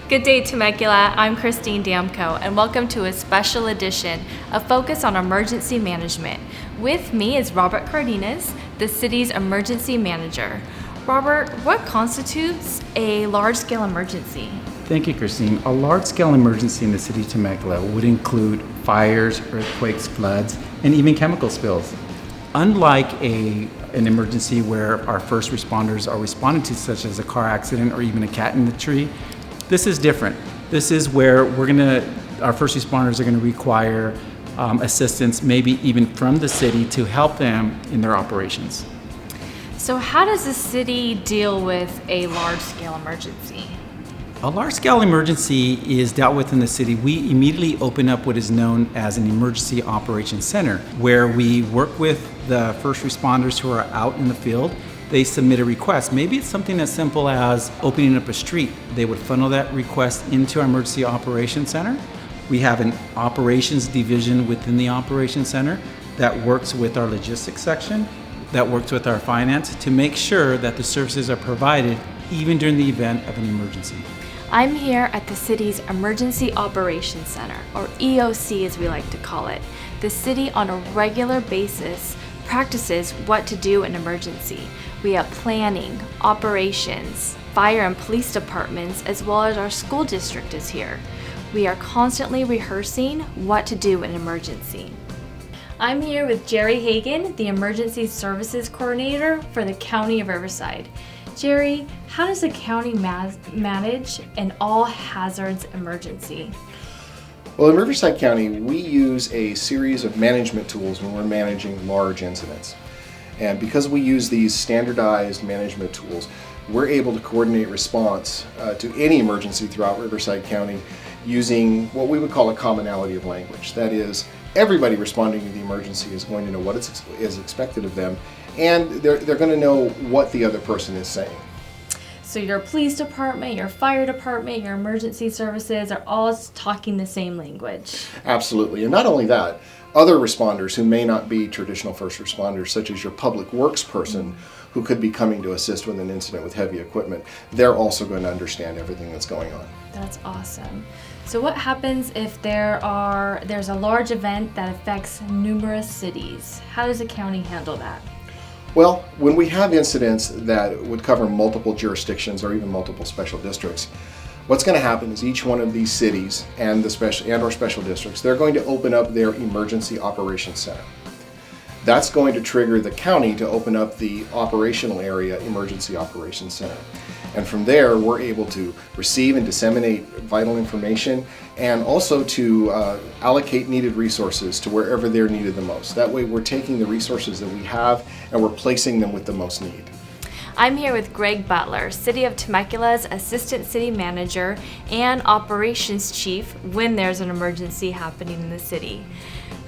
Good day, Temecula. I'm Christine Damko, and welcome to a special edition of Focus on Emergency Management. With me is Robert Cardenas, the city's emergency manager. Robert, what constitutes a large-scale emergency? Thank you, Christine. A large-scale emergency in the city of Temecula would include fires, earthquakes, floods, and even chemical spills. Unlike an emergency where our first responders are responding to, such as a car accident or even a cat in the tree, this is different. This is where our first responders are going to require assistance, maybe even from the city, to help them in their operations. So how does the city deal with a large-scale emergency? A large-scale emergency is dealt with in the city. We immediately open up what is known as an emergency operations center, where we work with the first responders who are out in the field. They submit a request. Maybe it's something as simple as opening up a street. They would funnel that request into our emergency operations center. We have an operations division within the operations center that works with our logistics section, that works with our finance to make sure that the services are provided even during the event of an emergency. I'm here at the city's Emergency Operations Center, or EOC as we like to call it. The city on a regular basis practices what to do in emergency. We have planning, operations, fire and police departments, as well as our school district is here. We are constantly rehearsing what to do in emergency. I'm here with Jerry Hagan, the Emergency Services Coordinator for the County of Riverside. Jerry, how does the county manage an all-hazards emergency? Well, in Riverside County, we use a series of management tools when we're managing large incidents. And because we use these standardized management tools, we're able to coordinate response to any emergency throughout Riverside County using what we would call a commonality of language. That is, everybody responding to the emergency is going to know what is expected of them, and they're going to know what the other person is saying. So your police department, your fire department, your emergency services are all talking the same language. Absolutely. And not only that, other responders who may not be traditional first responders, such as your public works person who could be coming to assist with an incident with heavy equipment, they're also going to understand everything that's going on. That's awesome. So what happens if there's a large event that affects numerous cities? How does the county handle that? Well, when we have incidents that would cover multiple jurisdictions or even multiple special districts, what's going to happen is each one of these cities and or special districts, they're going to open up their emergency operations center. That's going to trigger the county to open up the operational area emergency operations center. And from there, we're able to receive and disseminate vital information and also to allocate needed resources to wherever they're needed the most. That way, we're taking the resources that we have and we're placing them with the most need. I'm here with Greg Butler, City of Temecula's Assistant City Manager and Operations Chief when there's an emergency happening in the city.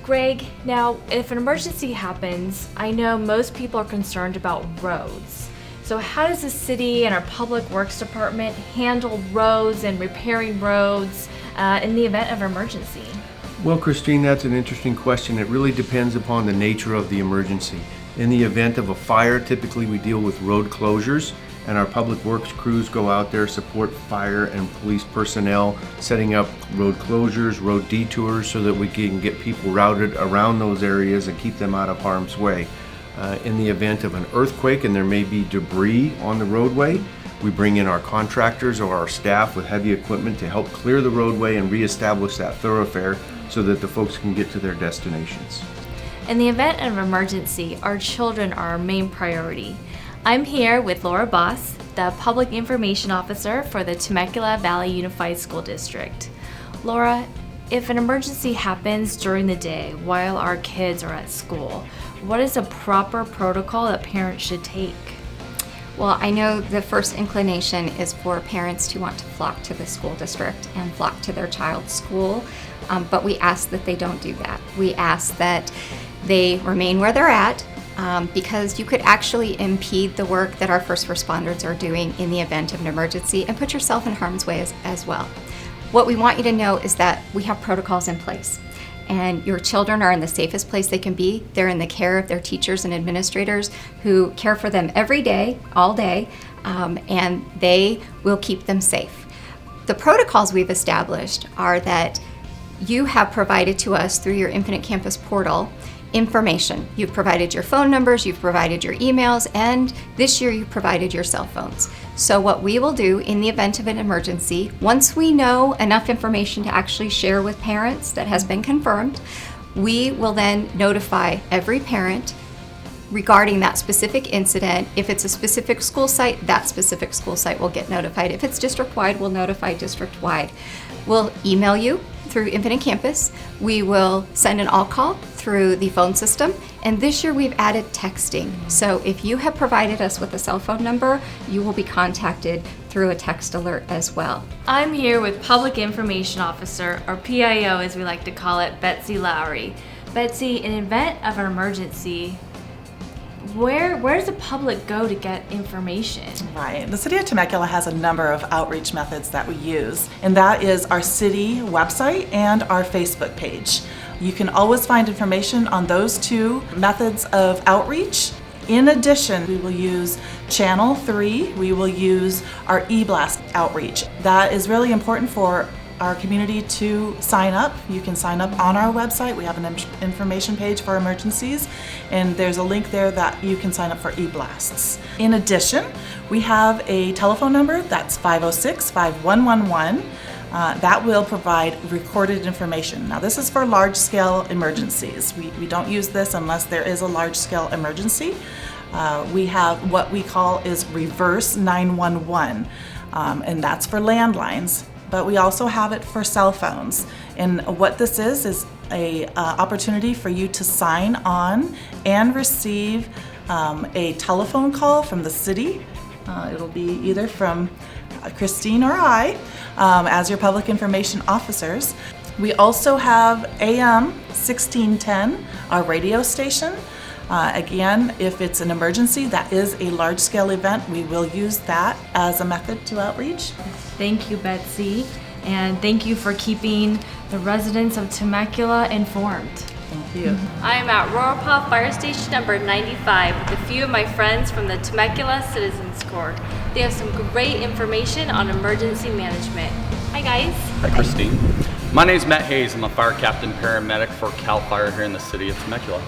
Greg, now if an emergency happens, I know most people are concerned about roads. So how does the city and our public works department handle roads and repairing roads in the event of an emergency? Well, Christine, that's an interesting question. It really depends upon the nature of the emergency. In the event of a fire, typically we deal with road closures, and our public works crews go out there, support fire and police personnel, setting up road closures, road detours, so that we can get people routed around those areas and keep them out of harm's way. In the event of an earthquake and there may be debris on the roadway, we bring in our contractors or our staff with heavy equipment to help clear the roadway and reestablish that thoroughfare so that the folks can get to their destinations. In the event of an emergency, our children are our main priority. I'm here with Laura Boss, the Public Information Officer for the Temecula Valley Unified School District. Laura, if an emergency happens during the day while our kids are at school, what is a proper protocol that parents should take? Well, I know the first inclination is for parents to want to flock to the school district and flock to their child's school, but we ask that they don't do that. We ask that they remain where they're at, because you could actually impede the work that our first responders are doing in the event of an emergency and put yourself in harm's way as well. What we want you to know is that we have protocols in place, and your children are in the safest place they can be. They're in the care of their teachers and administrators who care for them every day, all day, and they will keep them safe. The protocols we've established are that you have provided to us through your Infinite Campus portal information. You've provided your phone numbers, you've provided your emails, and this year you provided your cell phones. So what we will do in the event of an emergency, once we know enough information to actually share with parents that has been confirmed, we will then notify every parent regarding that specific incident. If it's a specific school site, that specific school site will get notified. If it's district-wide, we'll notify district-wide. We'll email you through Infinite Campus. We will send an all-call through the phone system. And this year we've added texting. So if you have provided us with a cell phone number, you will be contacted through a text alert as well. I'm here with Public Information Officer, or PIO as we like to call it, Betsy Lowry. Betsy, in event of an emergency, where does the public go to get information? Right. The City of Temecula has a number of outreach methods that we use, and that is our city website and our Facebook page. You can always find information on those two methods of outreach. In addition, we will use Channel 3, we will use our e-blast outreach. That is really important for our community to sign up. You can sign up on our website. We have an information page for emergencies, and there's a link there that you can sign up for e-blasts. In addition, we have a telephone number that's 506-5111. That will provide recorded information. Now this is for large-scale emergencies. We don't use this unless there is a large-scale emergency. We have what we call is reverse 911, and that's for landlines. But we also have it for cell phones. And what this is a opportunity for you to sign on and receive a telephone call from the city. It'll be either from Christine or I as your public information officers. We also have AM 1610, our radio station. Again, if it's an emergency, that is a large-scale event, we will use that as a method to outreach. Thank you, Betsy, and thank you for keeping the residents of Temecula informed. Thank you. I am at Rural Paw Fire Station number 95 with a few of my friends from the Temecula Citizens Corps. They have some great information on emergency management. Hi guys. Hi Christine. My name is Matt Hayes. I'm a fire captain paramedic for CAL FIRE here in the city of Temecula.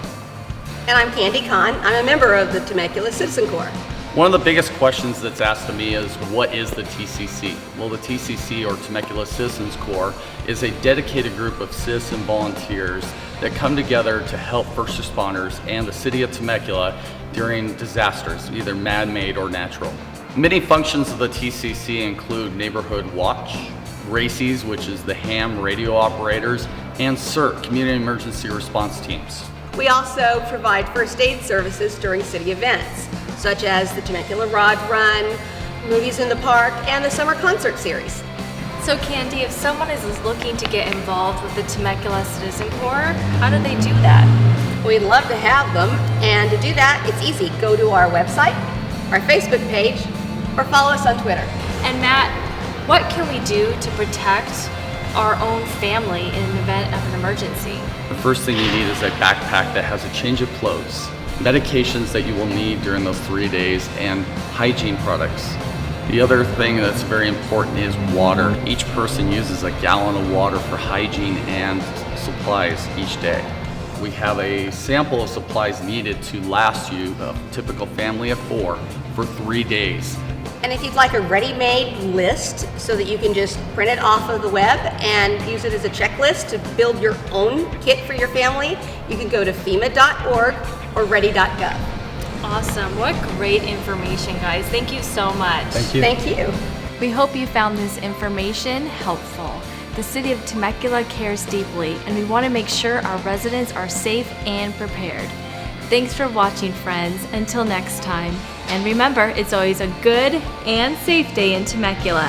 And I'm Candy Kahn. I'm a member of the Temecula Citizen Corps. One of the biggest questions that's asked of me is, what is the TCC? Well, the TCC, or Temecula Citizens Corps, is a dedicated group of citizen volunteers that come together to help first responders and the city of Temecula during disasters, either man-made or natural. Many functions of the TCC include neighborhood watch, RACES, which is the ham radio operators, and CERT, community emergency response teams. We also provide first aid services during city events, such as the Temecula Rod Run, Movies in the Park, and the Summer Concert Series. So Candy, if someone is looking to get involved with the Temecula Citizen Corps, how do they do that? We'd love to have them, and to do that, it's easy. Go to our website, our Facebook page, or follow us on Twitter. And Matt, what can we do to protect our own family in an event of an emergency? The first thing you need is a backpack that has a change of clothes, medications that you will need during those 3 days, and hygiene products. The other thing that's very important is water. Each person uses a gallon of water for hygiene and supplies each day. We have a sample of supplies needed to last you, a typical family of 4, for 3 days. And if you'd like a ready-made list so that you can just print it off of the web and use it as a checklist to build your own kit for your family, you can go to FEMA.org or ready.gov. Awesome. What great information, guys. Thank you so much. Thank you. Thank you. We hope you found this information helpful. The City of Temecula cares deeply, and we want to make sure our residents are safe and prepared. Thanks for watching, friends. Until next time. And remember, it's always a good and safe day in Temecula.